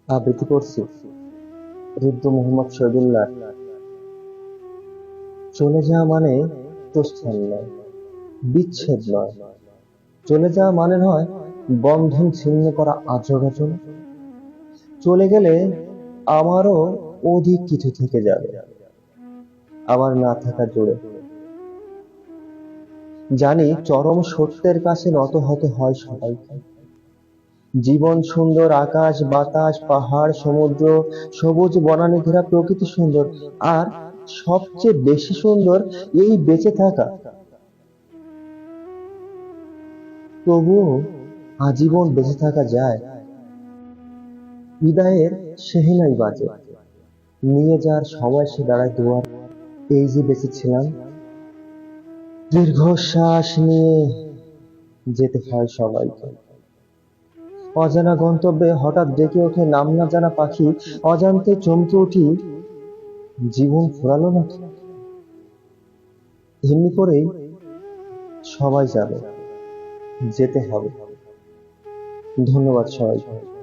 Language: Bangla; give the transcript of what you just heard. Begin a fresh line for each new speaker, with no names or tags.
আবৃত্তি করছি রুদ্র মোহাম্মদ শহীদুল্লাহ। চলে যাওয়া মানে প্রস্থান নয়, বিচ্ছেদ নয়। চলে যাওয়া মানে নয় বন্ধন ছিন্ন করা আজরাচন। চলে গেলে আমারও অধিক কিছু থেকে যাবে, আমার না থাকা জুড়ে। জানি চরম সত্যের কাছে নত হতে হয় সবাইকে। জীবন সুন্দর, আকাশ বাতাস পাহাড় সমুদ্র, সবুজ বনানী ঘেরা প্রকৃতি সুন্দর। আর সবচেয়ে বেশি সুন্দর এই বেঁচে থাকা। তবুও আজীবন বেঁচে থাকা যায়। বিদায়ের সেহেনাই বাজে, নিয়ে যাওয়ার সময় সে দাঁড়ায় দুয়ার। এই যে বেঁচে ছিলাম, দীর্ঘশ্বাস নিয়ে যেতে হয় সবাইকে। অজানা গন্তব্যে হঠাৎ ডেকে ওঠে নাম না জানা পাখি। অজান্তে চমকে উঠি, জীবন ফুরালো নাকি। এমনি করেই সবাই জানে যেতে হবে। ধন্যবাদ সবাইকে।